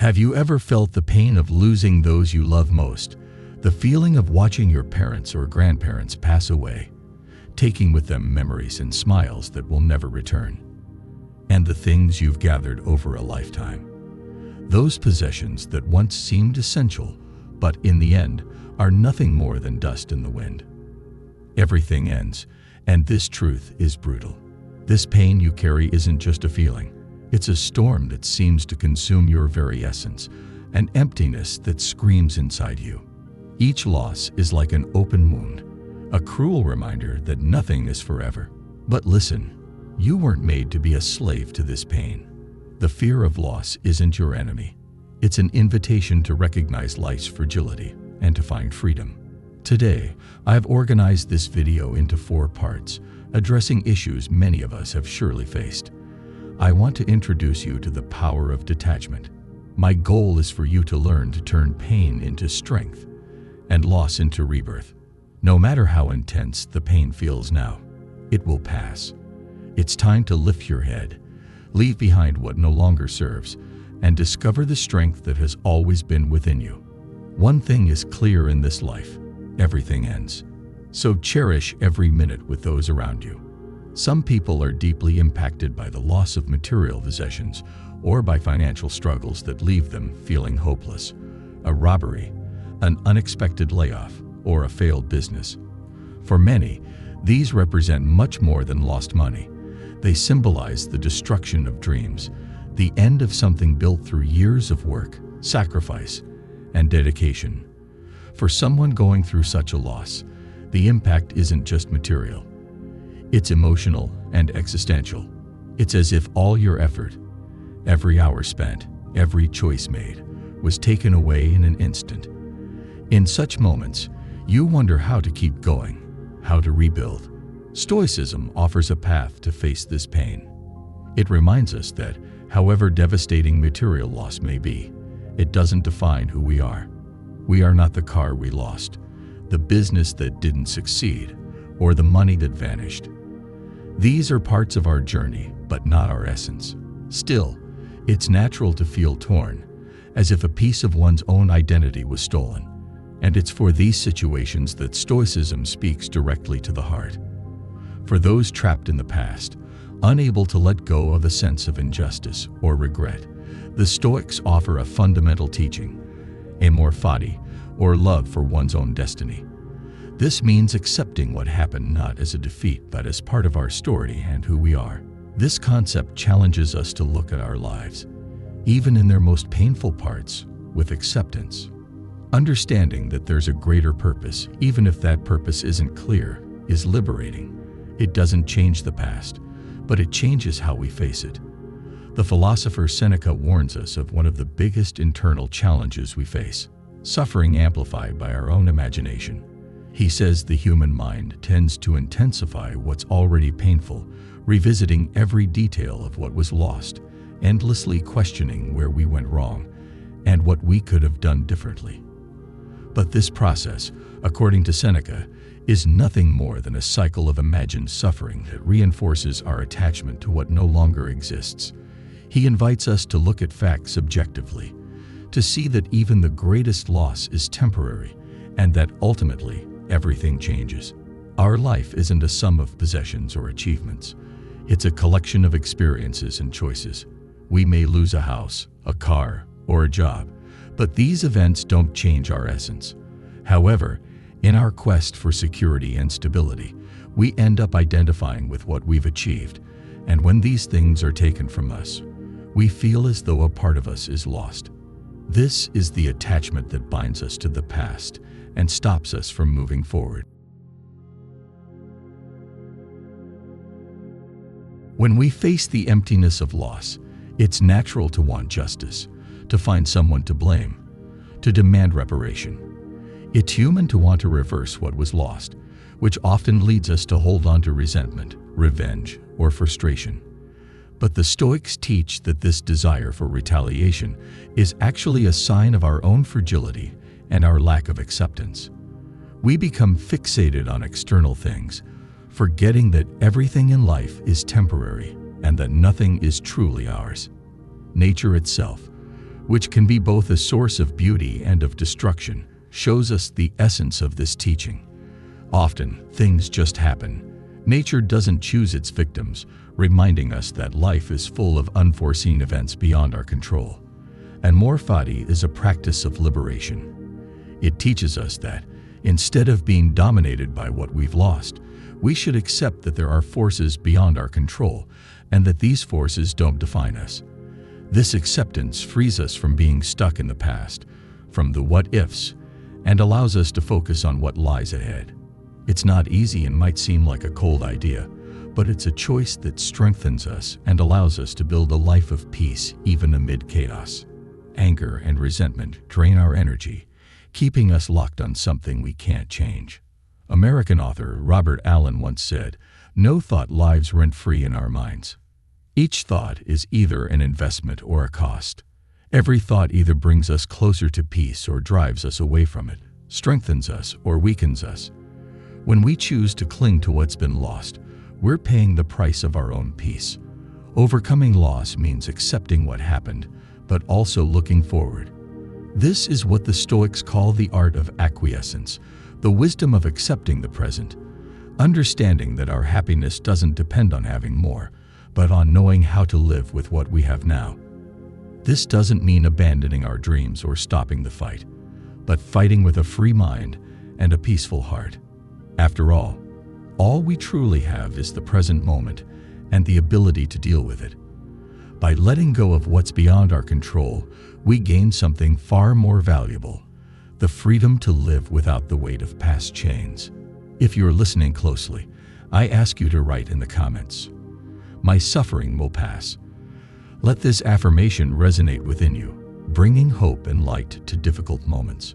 Have you ever felt the pain of losing those you love most? The feeling of watching your parents or grandparents pass away, taking with them memories and smiles that will never return, and the things you've gathered over a lifetime. Those possessions that once seemed essential, but in the end are nothing more than dust in the wind. Everything ends, and this truth is brutal. This pain you carry isn't just a feeling. It's a storm that seems to consume your very essence, an emptiness that screams inside you. Each loss is like an open wound, a cruel reminder that nothing is forever. But listen, you weren't made to be a slave to this pain. The fear of loss isn't your enemy. It's an invitation to recognize life's fragility and to find freedom. Today, I've organized this video into 4 parts, addressing issues many of us have surely faced. I want to introduce you to the power of detachment. My goal is for you to learn to turn pain into strength and loss into rebirth. No matter how intense the pain feels now, it will pass. It's time to lift your head, leave behind what no longer serves, and discover the strength that has always been within you. One thing is clear in this life: everything ends. So cherish every minute with those around you. Some people are deeply impacted by the loss of material possessions or by financial struggles that leave them feeling hopeless. A robbery, an unexpected layoff, or a failed business. For many, these represent much more than lost money. They symbolize the destruction of dreams, the end of something built through years of work, sacrifice, and dedication. For someone going through such a loss, the impact isn't just material. It's emotional and existential. It's as if all your effort, every hour spent, every choice made, was taken away in an instant. In such moments, you wonder how to keep going, how to rebuild. Stoicism offers a path to face this pain. It reminds us that, however devastating material loss may be, it doesn't define who we are. We are not the car we lost, the business that didn't succeed, or the money that vanished. These are parts of our journey, but not our essence. Still, it's natural to feel torn, as if a piece of one's own identity was stolen. And it's for these situations that Stoicism speaks directly to the heart. For those trapped in the past, unable to let go of a sense of injustice or regret, the Stoics offer a fundamental teaching: amor fati, or love for one's own destiny. This means accepting what happened not as a defeat but as part of our story and who we are. This concept challenges us to look at our lives, even in their most painful parts, with acceptance. Understanding that there's a greater purpose, even if that purpose isn't clear, is liberating. It doesn't change the past, but it changes how we face it. The philosopher Seneca warns us of one of the biggest internal challenges we face: suffering amplified by our own imagination. He says the human mind tends to intensify what's already painful, revisiting every detail of what was lost, endlessly questioning where we went wrong and what we could have done differently. But this process, according to Seneca, is nothing more than a cycle of imagined suffering that reinforces our attachment to what no longer exists. He invites us to look at facts objectively, to see that even the greatest loss is temporary, and that ultimately everything changes. Our life isn't a sum of possessions or achievements. It's a collection of experiences and choices. We may lose a house, a car, or a job, but these events don't change our essence. However, in our quest for security and stability, we end up identifying with what we've achieved, and when these things are taken from us, we feel as though a part of us is lost. This is the attachment that binds us to the past and stops us from moving forward. When we face the emptiness of loss, it's natural to want justice, to find someone to blame, to demand reparation. It's human to want to reverse what was lost, which often leads us to hold on to resentment, revenge, or frustration. But the Stoics teach that this desire for retaliation is actually a sign of our own fragility and our lack of acceptance. We become fixated on external things, forgetting that everything in life is temporary and that nothing is truly ours. Nature itself, which can be both a source of beauty and of destruction, shows us the essence of this teaching. Often, things just happen. Nature doesn't choose its victims, reminding us that life is full of unforeseen events beyond our control. And more fati is a practice of liberation. It teaches us that, instead of being dominated by what we've lost, we should accept that there are forces beyond our control and that these forces don't define us. This acceptance frees us from being stuck in the past, from the what-ifs, and allows us to focus on what lies ahead. It's not easy and might seem like a cold idea, but it's a choice that strengthens us and allows us to build a life of peace even amid chaos. Anger and resentment drain our energy, keeping us locked on something we can't change. American author Robert Allen once said, "No thought lives rent-free in our minds. Each thought is either an investment or a cost. Every thought either brings us closer to peace or drives us away from it, strengthens us or weakens us. When we choose to cling to what's been lost, we're paying the price of our own peace. Overcoming loss means accepting what happened, but also looking forward. This is what the Stoics call the art of acquiescence, the wisdom of accepting the present, understanding that our happiness doesn't depend on having more, but on knowing how to live with what we have now. This doesn't mean abandoning our dreams or stopping the fight, but fighting with a free mind and a peaceful heart. After all we truly have is the present moment and the ability to deal with it. By letting go of what's beyond our control, we gain something far more valuable, the freedom to live without the weight of past chains. If you're listening closely, I ask you to write in the comments, "My suffering will pass." Let this affirmation resonate within you, bringing hope and light to difficult moments.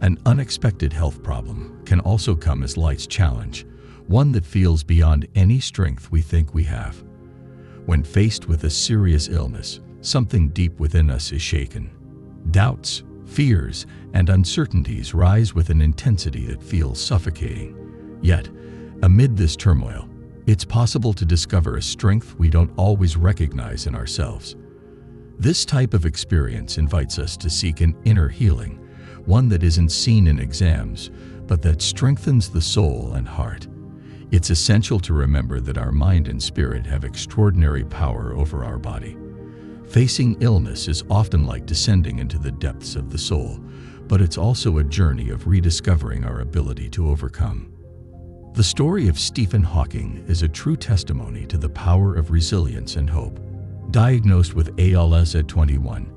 An unexpected health problem can also come as life's challenge, one that feels beyond any strength we think we have. When faced with a serious illness, something deep within us is shaken. Doubts, fears, and uncertainties rise with an intensity that feels suffocating. Yet, amid this turmoil, it's possible to discover a strength we don't always recognize in ourselves. This type of experience invites us to seek an inner healing, one that isn't seen in exams, but that strengthens the soul and heart. It's essential to remember that our mind and spirit have extraordinary power over our body. Facing illness is often like descending into the depths of the soul, but it's also a journey of rediscovering our ability to overcome. The story of Stephen Hawking is a true testimony to the power of resilience and hope. Diagnosed with ALS at 21,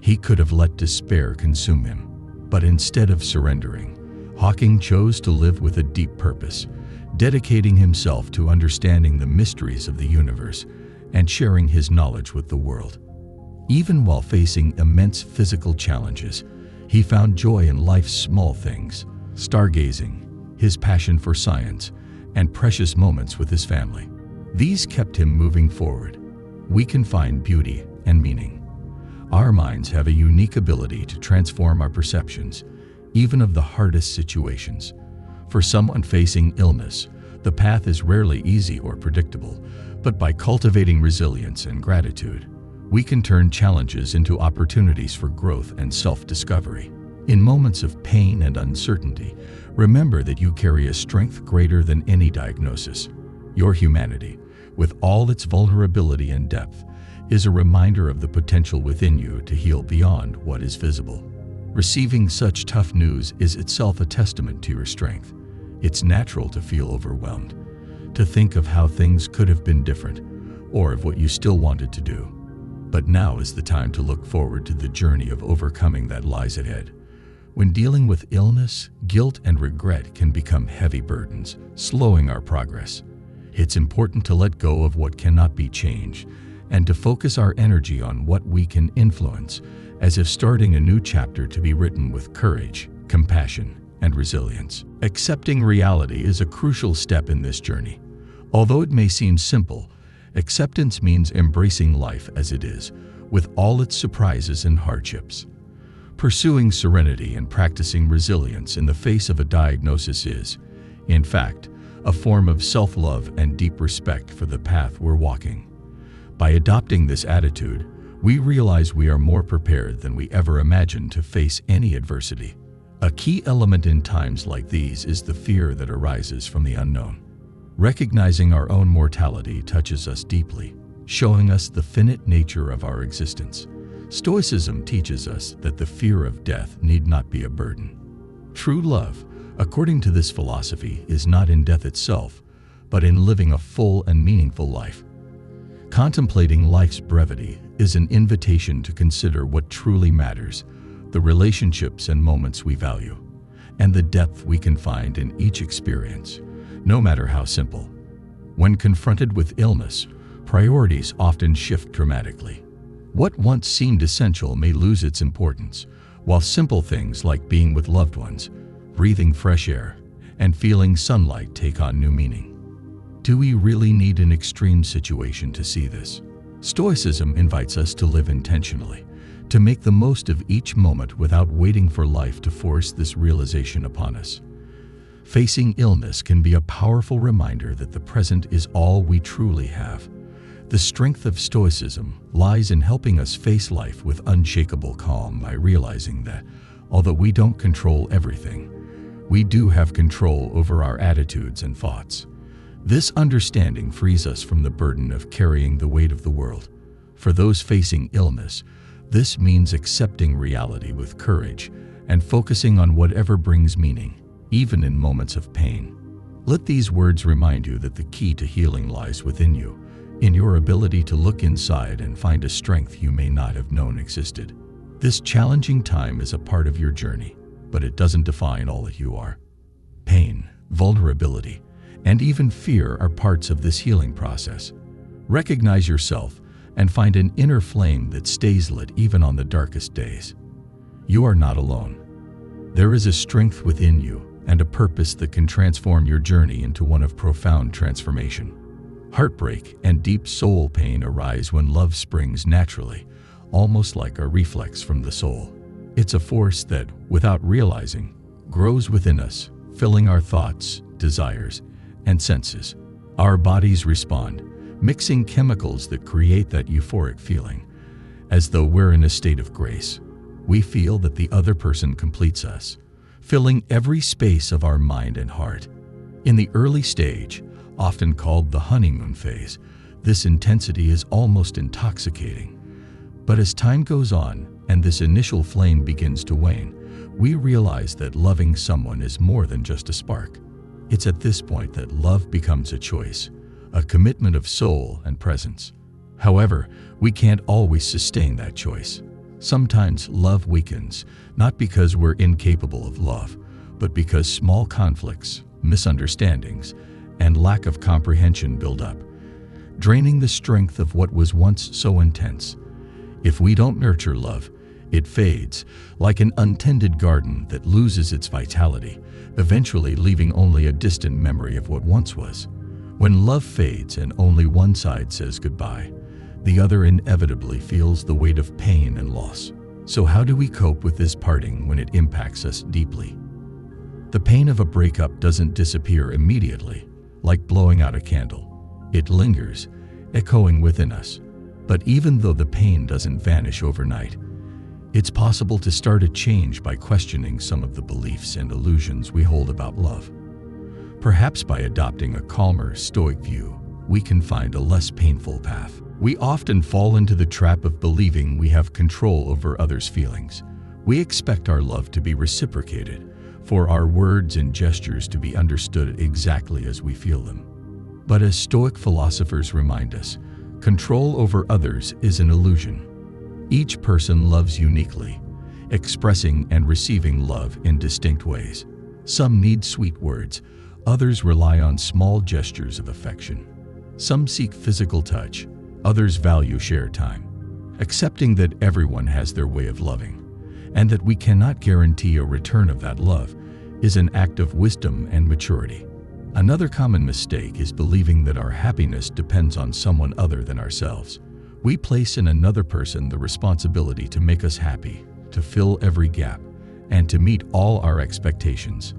he could have let despair consume him. But instead of surrendering, Hawking chose to live with a deep purpose, dedicating himself to understanding the mysteries of the universe and sharing his knowledge with the world. Even while facing immense physical challenges, he found joy in life's small things, stargazing, his passion for science, and precious moments with his family. These kept him moving forward. We can find beauty and meaning. Our minds have a unique ability to transform our perceptions, even of the hardest situations. For someone facing illness, the path is rarely easy or predictable, but by cultivating resilience and gratitude, we can turn challenges into opportunities for growth and self-discovery. In moments of pain and uncertainty, remember that you carry a strength greater than any diagnosis. Your humanity, with all its vulnerability and depth, is a reminder of the potential within you to heal beyond what is visible. Receiving such tough news is itself a testament to your strength. It's natural to feel overwhelmed, to think of how things could have been different, or of what you still wanted to do. But now is the time to look forward to the journey of overcoming that lies ahead. When dealing with illness, guilt and regret can become heavy burdens, slowing our progress. It's important to let go of what cannot be changed and to focus our energy on what we can influence, as if starting a new chapter to be written with courage, compassion, and resilience. Accepting reality is a crucial step in this journey. Although it may seem simple, acceptance means embracing life as it is, with all its surprises and hardships. Pursuing serenity and practicing resilience in the face of a diagnosis is, in fact, a form of self-love and deep respect for the path we're walking. By adopting this attitude, we realize we are more prepared than we ever imagined to face any adversity. A key element in times like these is the fear that arises from the unknown. Recognizing our own mortality touches us deeply, showing us the finite nature of our existence. Stoicism teaches us that the fear of death need not be a burden. True love, according to this philosophy, is not in death itself, but in living a full and meaningful life. Contemplating life's brevity is an invitation to consider what truly matters, the relationships and moments we value, and the depth we can find in each experience, no matter how simple. When confronted with illness, priorities often shift dramatically. What once seemed essential may lose its importance, while simple things like being with loved ones, breathing fresh air, and feeling sunlight take on new meaning. Do we really need an extreme situation to see this? Stoicism invites us to live intentionally, to make the most of each moment without waiting for life to force this realization upon us. Facing illness can be a powerful reminder that the present is all we truly have. The strength of Stoicism lies in helping us face life with unshakable calm by realizing that, although we don't control everything, we do have control over our attitudes and thoughts. This understanding frees us from the burden of carrying the weight of the world. For those facing illness, this means accepting reality with courage and focusing on whatever brings meaning, even in moments of pain. Let these words remind you that the key to healing lies within you, in your ability to look inside and find a strength you may not have known existed. This challenging time is a part of your journey, but it doesn't define all that you are. Pain, vulnerability, and even fear are parts of this healing process. Recognize yourself and find an inner flame that stays lit even on the darkest days. You are not alone. There is a strength within you and a purpose that can transform your journey into one of profound transformation. Heartbreak and deep soul pain arise when love springs naturally, almost like a reflex from the soul. It's a force that, without realizing, grows within us, filling our thoughts, desires, and senses. Our bodies respond, mixing chemicals that create that euphoric feeling. As though we're in a state of grace, we feel that the other person completes us, filling every space of our mind and heart. In the early stage, often called the honeymoon phase, this intensity is almost intoxicating. But as time goes on and this initial flame begins to wane, we realize that loving someone is more than just a spark. It's at this point that love becomes a choice, a commitment of soul and presence. However, we can't always sustain that choice. Sometimes love weakens, not because we're incapable of love, but because small conflicts, misunderstandings, and lack of comprehension build up, draining the strength of what was once so intense. If we don't nurture love, it fades, like an untended garden that loses its vitality, eventually leaving only a distant memory of what once was. When love fades and only one side says goodbye, the other inevitably feels the weight of pain and loss. So how do we cope with this parting when it impacts us deeply? The pain of a breakup doesn't disappear immediately, like blowing out a candle. It lingers, echoing within us. But even though the pain doesn't vanish overnight, it's possible to start a change by questioning some of the beliefs and illusions we hold about love. Perhaps by adopting a calmer, stoic view, we can find a less painful path. We often fall into the trap of believing we have control over others' feelings. We expect our love to be reciprocated, for our words and gestures to be understood exactly as we feel them. But as Stoic philosophers remind us, control over others is an illusion. Each person loves uniquely, expressing and receiving love in distinct ways. Some need sweet words, others rely on small gestures of affection. Some seek physical touch, others value shared time. Accepting that everyone has their way of loving, and that we cannot guarantee a return of that love, is an act of wisdom and maturity. Another common mistake is believing that our happiness depends on someone other than ourselves. We place in another person the responsibility to make us happy, to fill every gap, and to meet all our expectations.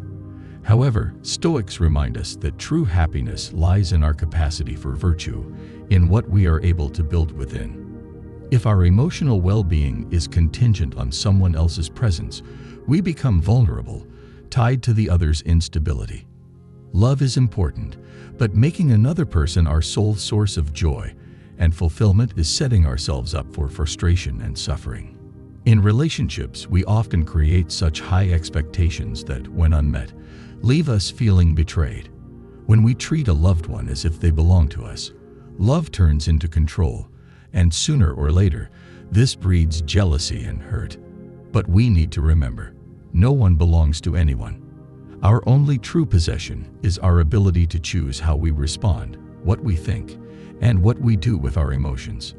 However, Stoics remind us that true happiness lies in our capacity for virtue, in what we are able to build within. If our emotional well-being is contingent on someone else's presence, we become vulnerable, tied to the other's instability. Love is important, but making another person our sole source of joy and fulfillment is setting ourselves up for frustration and suffering. In relationships, we often create such high expectations that, when unmet, leave us feeling betrayed. When we treat a loved one as if they belong to us, love turns into control, and sooner or later, this breeds jealousy and hurt. But we need to remember, no one belongs to anyone. Our only true possession is our ability to choose how we respond, what we think, and what we do with our emotions.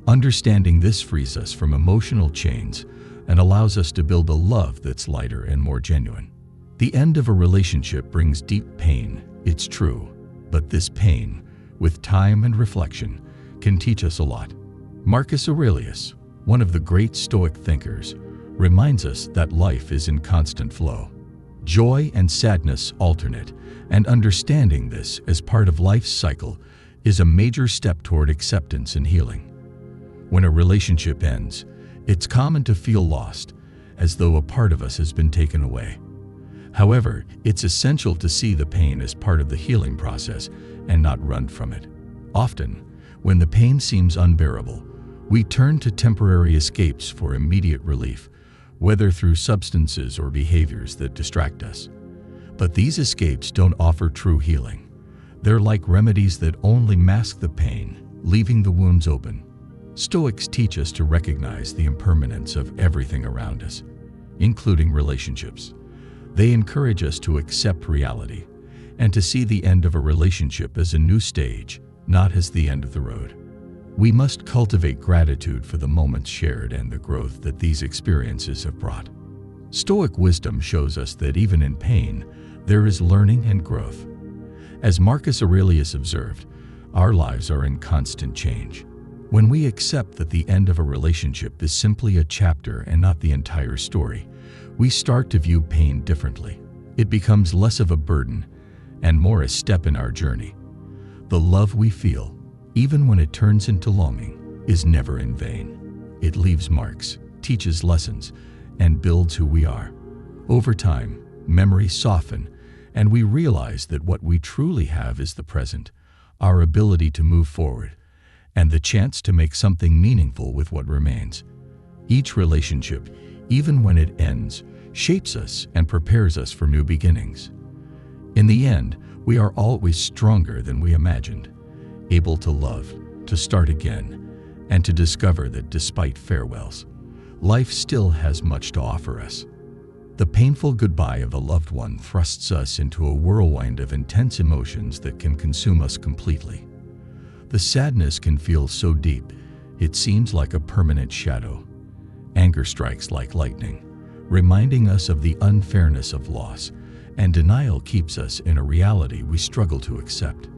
Understanding this frees us from emotional chains and allows us to build a love that's lighter and more genuine. The end of a relationship brings deep pain, it's true, but this pain, with time and reflection, can teach us a lot. Marcus Aurelius, one of the great Stoic thinkers, reminds us that life is in constant flow. Joy and sadness alternate, and understanding this as part of life's cycle is a major step toward acceptance and healing. When a relationship ends, it's common to feel lost, as though a part of us has been taken away. However, it's essential to see the pain as part of the healing process and not run from it. Often, when the pain seems unbearable, we turn to temporary escapes for immediate relief, whether through substances or behaviors that distract us. But these escapes don't offer true healing. They're like remedies that only mask the pain, leaving the wounds open. Stoics teach us to recognize the impermanence of everything around us, including relationships. They encourage us to accept reality and to see the end of a relationship as a new stage, not as the end of the road. We must cultivate gratitude for the moments shared and the growth that these experiences have brought. Stoic wisdom shows us that even in pain, there is learning and growth. As Marcus Aurelius observed, our lives are in constant change. When we accept that the end of a relationship is simply a chapter and not the entire story, we start to view pain differently. It becomes less of a burden and more a step in our journey. The love we feel, even when it turns into longing, is never in vain. It leaves marks, teaches lessons, and builds who we are. Over time, memories soften, and we realize that what we truly have is the present, our ability to move forward, and the chance to make something meaningful with what remains. Each relationship, even when it ends, shapes us and prepares us for new beginnings. In the end, we are always stronger than we imagined, able to love, to start again, and to discover that despite farewells, life still has much to offer us. The painful goodbye of a loved one thrusts us into a whirlwind of intense emotions that can consume us completely. The sadness can feel so deep, it seems like a permanent shadow. Anger strikes like lightning, reminding us of the unfairness of loss, and denial keeps us in a reality we struggle to accept.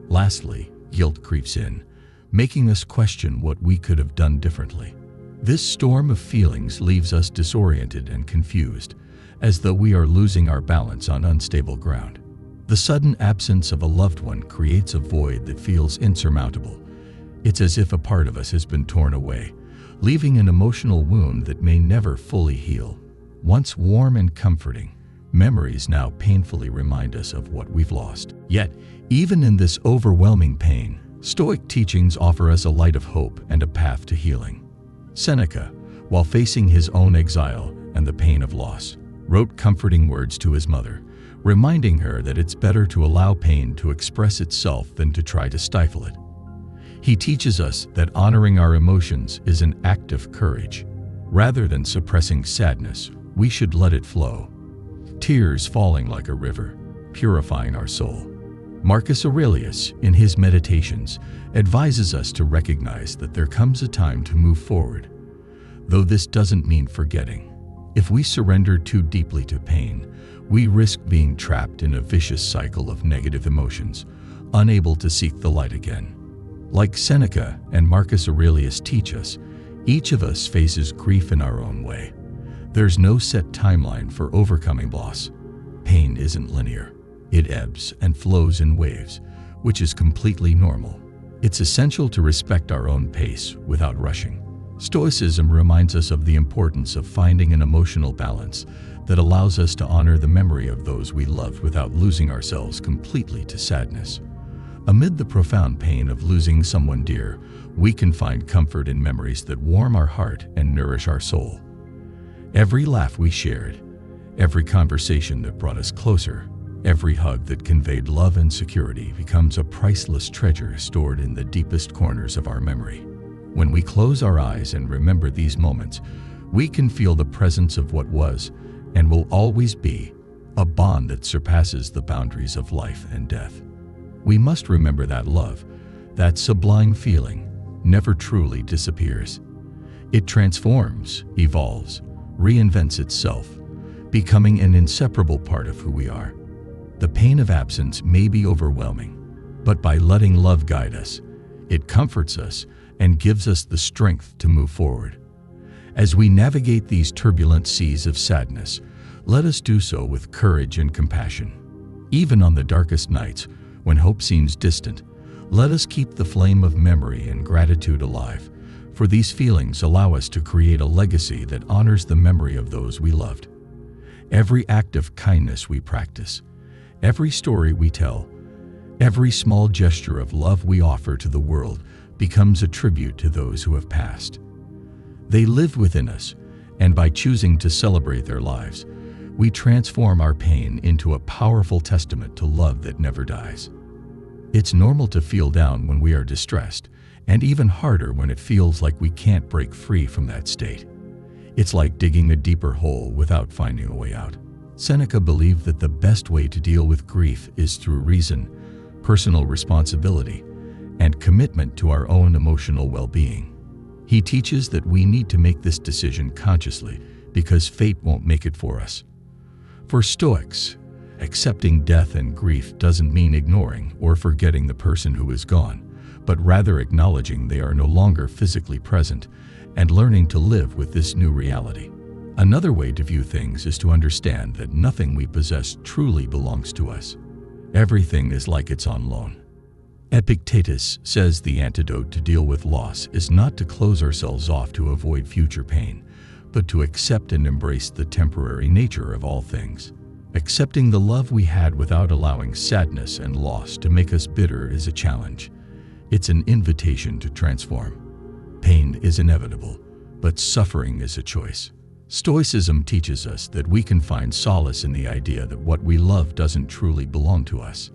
Lastly, guilt creeps in, making us question what we could have done differently. This storm of feelings leaves us disoriented and confused, as though we are losing our balance on unstable ground. The sudden absence of a loved one creates a void that feels insurmountable. It's as if a part of us has been torn away, leaving an emotional wound that may never fully heal. Once warm and comforting, memories now painfully remind us of what we've lost. Yet, even in this overwhelming pain, Stoic teachings offer us a light of hope and a path to healing. Seneca, while facing his own exile and the pain of loss, wrote comforting words to his mother, reminding her that it's better to allow pain to express itself than to try to stifle it. He teaches us that honoring our emotions is an act of courage. Rather than suppressing sadness, we should let it flow, tears falling like a river, purifying our soul. Marcus Aurelius, in his Meditations, advises us to recognize that there comes a time to move forward, though this doesn't mean forgetting. If we surrender too deeply to pain, we risk being trapped in a vicious cycle of negative emotions, unable to seek the light again. Like Seneca and Marcus Aurelius teach us, each of us faces grief in our own way. There's no set timeline for overcoming loss. Pain isn't linear. It ebbs and flows in waves, which is completely normal. It's essential to respect our own pace without rushing. Stoicism reminds us of the importance of finding an emotional balance that allows us to honor the memory of those we loved without losing ourselves completely to sadness. Amid the profound pain of losing someone dear, we can find comfort in memories that warm our heart and nourish our soul. Every laugh we shared, every conversation that brought us closer, every hug that conveyed love and security becomes a priceless treasure stored in the deepest corners of our memory. When we close our eyes and remember these moments, we can feel the presence of what was and will always be, a bond that surpasses the boundaries of life and death. We must remember that love, that sublime feeling, never truly disappears. It transforms, evolves, reinvents itself, becoming an inseparable part of who we are. The pain of absence may be overwhelming, but by letting love guide us, it comforts us and gives us the strength to move forward. As we navigate these turbulent seas of sadness, let us do so with courage and compassion. Even on the darkest nights, when hope seems distant, let us keep the flame of memory and gratitude alive, for these feelings allow us to create a legacy that honors the memory of those we loved. Every act of kindness we practice, every story we tell, every small gesture of love we offer to the world becomes a tribute to those who have passed. They live within us, and by choosing to celebrate their lives, we transform our pain into a powerful testament to love that never dies. It's normal to feel down when we are distressed, and even harder when it feels like we can't break free from that state. It's like digging a deeper hole without finding a way out. Seneca believed that the best way to deal with grief is through reason, personal responsibility, and commitment to our own emotional well-being. He teaches that we need to make this decision consciously because fate won't make it for us. For Stoics, accepting death and grief doesn't mean ignoring or forgetting the person who is gone, but rather acknowledging they are no longer physically present and learning to live with this new reality. Another way to view things is to understand that nothing we possess truly belongs to us. Everything is like it's on loan. Epictetus says the antidote to deal with loss is not to close ourselves off to avoid future pain, but to accept and embrace the temporary nature of all things. Accepting the love we had without allowing sadness and loss to make us bitter is a challenge. It's an invitation to transform. Pain is inevitable, but suffering is a choice. Stoicism teaches us that we can find solace in the idea that what we love doesn't truly belong to us.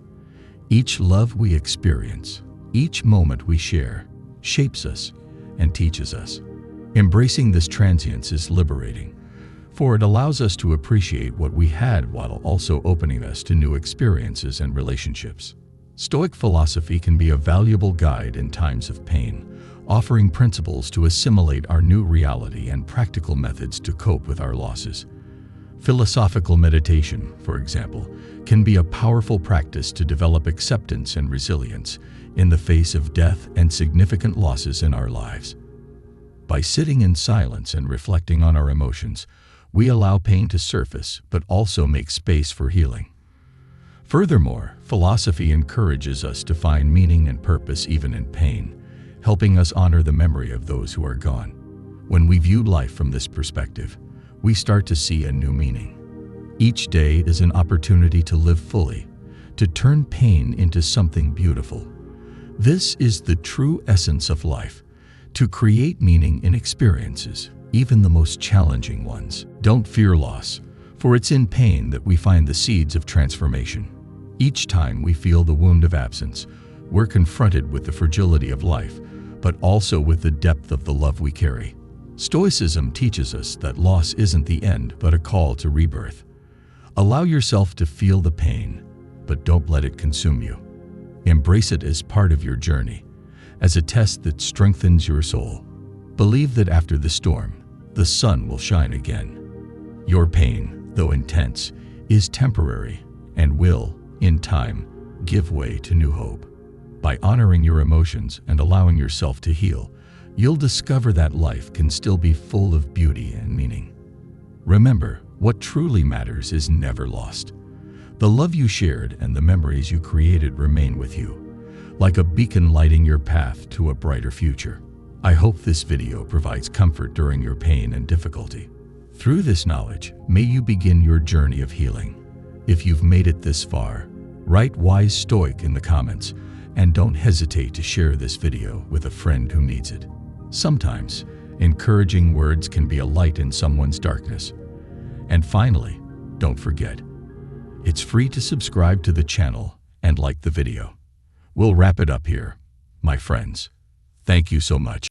Each love we experience, each moment we share, shapes us and teaches us. Embracing this transience is liberating, for it allows us to appreciate what we had while also opening us to new experiences and relationships. Stoic philosophy can be a valuable guide in times of pain, offering principles to assimilate our new reality and practical methods to cope with our losses. Philosophical meditation, for example, can be a powerful practice to develop acceptance and resilience in the face of death and significant losses in our lives. By sitting in silence and reflecting on our emotions, we allow pain to surface but also make space for healing. Furthermore, philosophy encourages us to find meaning and purpose even in pain, helping us honor the memory of those who are gone. When we view life from this perspective, we start to see a new meaning. Each day is an opportunity to live fully, to turn pain into something beautiful. This is the true essence of life, to create meaning in experiences, even the most challenging ones. Don't fear loss, for it's in pain that we find the seeds of transformation. Each time we feel the wound of absence, we're confronted with the fragility of life, but also with the depth of the love we carry. Stoicism teaches us that loss isn't the end, but a call to rebirth. Allow yourself to feel the pain, but don't let it consume you. Embrace it as part of your journey, as a test that strengthens your soul. Believe that after the storm, the sun will shine again. Your pain, though intense, is temporary and will, in time, give way to new hope. By honoring your emotions and allowing yourself to heal, you'll discover that life can still be full of beauty and meaning. Remember, what truly matters is never lost. The love you shared and the memories you created remain with you. like a beacon lighting your path to a brighter future. I hope this video provides comfort during your pain and difficulty. Through this knowledge, may you begin your journey of healing. If you've made it this far, write wise Stoic in the comments, and don't hesitate to share this video with a friend who needs it. Sometimes, encouraging words can be a light in someone's darkness. And finally, don't forget, it's free to subscribe to the channel and like the video. We'll wrap it up here, my friends. Thank you so much.